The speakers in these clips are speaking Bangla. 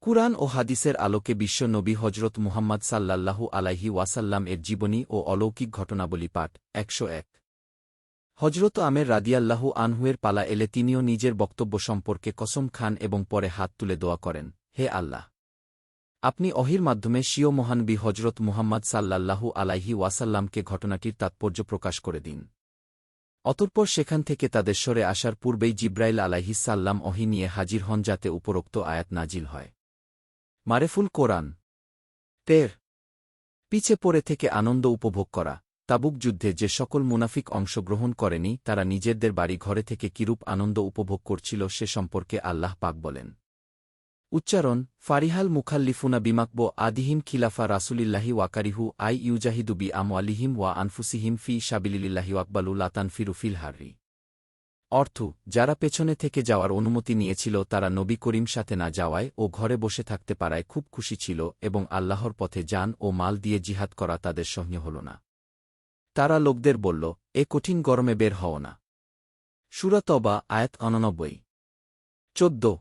কুরআন ও হাদিসের আলোকে বিশ্ব নবী হজরত মুহাম্মদ সাল্লাল্লাহু আলাইহি ওয়াসাল্লাম এর জীবনী ও অলৌকিক ঘটনাবলী পাঠ ১০১ হজরত আমের রাদিয়াল্লাহু আনহুয়ের পালা এলে তিনিও নিজের বক্তব্য সম্পর্কে কসম খান এবং পরে হাত তুলে দোয়া করেন, হে আল্লাহ! আপনি ওহীর মাধ্যমে স্বীয় মহানবী হজরত মুহাম্মদ সাল্লাল্লাহু আলাইহি ওয়াসাল্লামকে ঘটনাটির তাৎপর্য প্রকাশ করে দিন। অতঃপর সেখান থেকে তাদের সরে আসার পূর্বেই জিব্রাইল আলাইহিসসাল্লাম ওহী নিয়ে হাজির হন যাতে উপরোক্ত আয়াত নাজিল হয়। মারেফুল কোরআন ১৩ পিছে পড়ে থেকে আনন্দ উপভোগ করা। তাবুক যুদ্ধে যে সকল মুনাফিক অংশগ্রহণ করেনি তারা নিজেদের বাড়ি ঘরে থেকে কিরূপ আনন্দ উপভোগ করছিল সে সম্পর্কে আল্লাহ পাক বলেন। উচ্চারণ ফারিহাল মুখাল্লিফুনা বিমাকব আদিহিম খিলাফা রাসুলিল্লাহি ওয়াকারিহু আই ইউজাহিদু বি আমওয়ালিহিম ওয়া আনফুসিহিম ফি সাবিলিল্লাহি ওয়াকবালু লাতানফিরু ফিল হাররি। অর্থ, যারা পেছনে থেকে যাওয়ার অনুমতি নিয়েছিল তারা নবী করিম সাথে না যাওয়ায় ও ঘরে বসে থাকতে পারায় খুব খুশি ছিল এবং আল্লাহর পথে জান ও মাল দিয়ে জিহাদ করা তাদের সহ্য হল না। তারা লোকদের বলল, এ কঠিন গরমে বের হও না। সূরা তবা আয়াত ৮৯। ১৪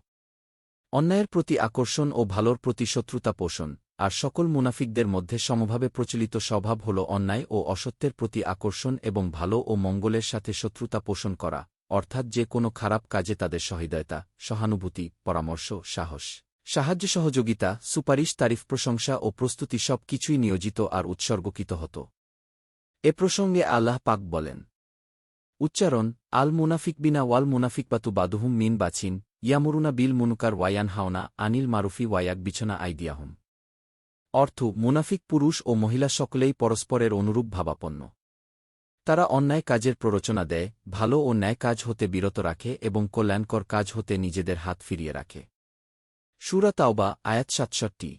অন্যায়ের প্রতি আকর্ষণ ও ভালোর প্রতি শত্রুতা পোষণ। আর সকল মুনাফিকদের মধ্যে সমভাবে প্রচলিত স্বভাব হল অন্যায় ও অসত্যের প্রতি আকর্ষণ এবং ভালো ও মঙ্গলের সাথে শত্রুতা পোষণ করা, অর্থাৎ যে কোনো খারাপ কাজে তাদের সহৃদয়তা, সহানুভূতি, পরামর্শ, সাহস, সাহায্য, সহযোগিতা, সুপারিশ, তারিফ, প্রশংসা ও প্রস্তুতি সব কিছুই নিয়োজিত আর উৎসর্গকৃত হতো। এ প্রসঙ্গে আল্লাহ পাক বলেন। উচ্চারণ আল মুনাফিকবিনা ওয়াল মুনাফিকবাতু বাদুহুম মিন বাছিন ইয়ামুরুনা বিল মুনকার ওয়ায়ান হাওনা আনিল মারুফি ওয়ায়াক বিছনা আইদিয়াহুম। অর্থ, মুনাফিক পুরুষ ও মহিলা সকলেই পরস্পরের অনুরূপ ভাবাপন্ন। তারা অন্যায় কাজের প্ররোচনা দেয়, ভালো ও ন্যায় কাজ হতে বিরত রাখে এবং কল্যাণকর কাজ হতে নিজেদের হাত ফিরিয়ে রাখে। সূরা তাওবা আয়াত ৬৭।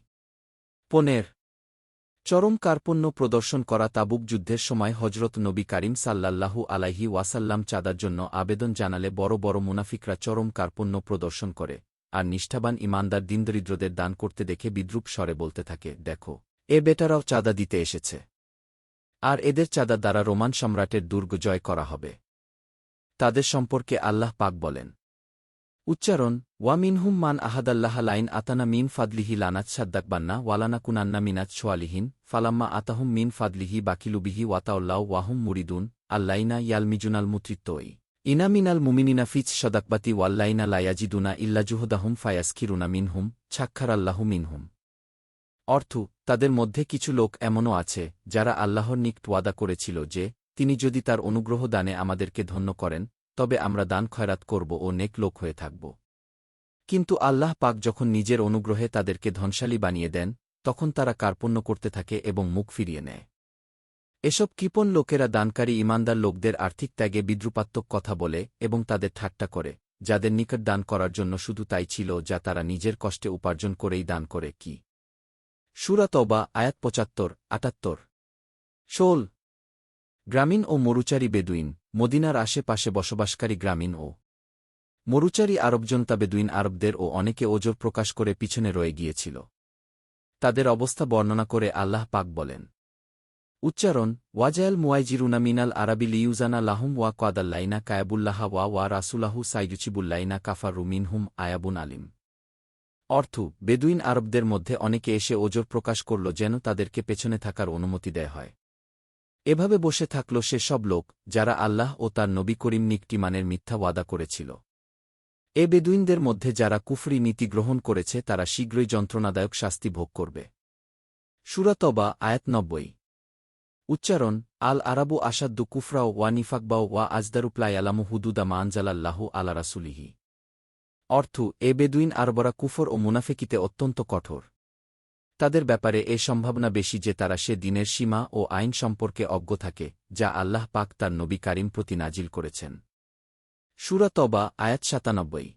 ১৫ চরম কার্পণ্য প্রদর্শন করা। তাবুক যুদ্ধের সময় হজরত নবী কারিম সাল্লাল্লাহু আলাইহি ওয়াসাল্লাম চাঁদার জন্য আবেদন জানালে বড় বড় মুনাফিকরা চরম কার্পণ্য প্রদর্শন করে, আর নিষ্ঠাবান ঈমানদার দীনদরিদ্রদের দান করতে দেখে বিদ্রূপ স্বরে বলতে থাকে, দেখো, এ বেটারাও চাঁদা দিতে এসেছে, আর এদের চাঁদা দ্বারা রোমান সম্রাটের দুর্গ জয় করা হবে। তাদের সম্পর্কে আল্লাহ পাক বলেন। উচ্চারণ ওয়া মিনহুম মান আহাদাল্লাহ লাইন আতানা মিন ফাদলিহি লানাত সাদ্দাকবান্না ওয়ালানা কুনান্না মিনাত ছোয়ালিহিন ফালাম্মা আতাহুম মিন ফাদলিহি বাকিলুবিহি ওয়াতাউল্লাহ ওয়াহুম মুরিদুন আল্লাইনা ইয়ালমিজুনাল মুত্রিত্তই ইনা মিনাল মুমিনিনা ফিচ সদাকবাতি ওয়াল্লাইনা লায়াজিদুনা ইল্লাজুহদাহুম ফায়াসখিরুনা মিনহুম ছাক্ষারাল্লাহু মিনহুম। অর্থ, তাদের মধ্যে কিছু লোক এমনও আছে যারা আল্লাহর নিকট ওয়াদা করেছিল যে তিনি যদি তার অনুগ্রহ দানে আমাদেরকে ধন্য করেন তবে আমরা দান খয়রাত করব ও নেক লোক হয়ে থাকব। কিন্তু আল্লাহ পাক যখন নিজের অনুগ্রহে তাদেরকে ধনশালী বানিয়ে দেন তখন তারা কার্পণ্য করতে থাকে এবং মুখ ফিরিয়ে নেয়। এসব কৃপণ লোকেরা দানকারী ঈমানদার লোকদের আর্থিক ত্যাগে বিদ্রুপাত্মক কথা বলে এবং তাদের ঠাট্টা করে, যাদের নিকট দান করার জন্য শুধু তাই ছিল যা তারা নিজের কষ্টে উপার্জন করেই দান করে। কি সূরা তওবা আয়াত ৭৫-৭৮। ১৬ গ্রামীণ ও মরুচারী বেদুইন। মদিনার আশেপাশে বসবাসকারী গ্রামীণ ও মরুচারী আরবজনতা বেদুইন আরবদের ও অনেকে ওজর প্রকাশ করে পিছনে রয়ে গিয়েছিল। তাদের অবস্থা বর্ণনা করে আল্লাহ পাক বলেন। উচ্চারণ ওয়াজায়াল মুয়াইজিরুনা মিনাল আরাবি লিউজানা লাহুম ওয়া কাদাল্লাইনা কায়াবুল্লাহা ওয়া রাসুলাহু সাইয়ুচিবুল্লাইনা কাফারু মিনহুম আয়াবুন আলিম। অর্থ, বেদুইন আরবদের মধ্যে অনেকে এসে ওজর প্রকাশ করল যেন তাদেরকে পেছনে থাকার অনুমতি দেয়া হয়। এভাবে বসে থাকল সে সব লোক যারা আল্লাহ ও তার নবী করিম নিকটিমানের মিথ্যা ওয়াদা করেছিল। এ বেদুইনদের মধ্যে যারা কুফরি নীতি গ্রহণ করেছে তারা শীঘ্রই যন্ত্রণাদায়ক শাস্তি ভোগ করবে। সূরা তবা আয়াত ৯০। উচ্চারণ আল আরাবু আসাদ্দু কুফরাও ওয়া নিফাকবাও ওয়া আজদারুপ্লায়ালামু হুদুদা মা আনজালাল্লাহু আলা রাসুলিহি। অর্থ, এ বেদুইন আরবরা কুফর ও মুনাফিকিতে অত্যন্ত কঠোর। তাদের ব্যাপারে এ সম্ভাবনা বেশি যে তারা সে দিনের সীমা ও আইন সম্পর্কে অজ্ঞ থাকে যা আল্লাহ পাক তার নবী কারিম প্রতি নাজিল করেছেন। সূরা তবা আয়াত ৯৭।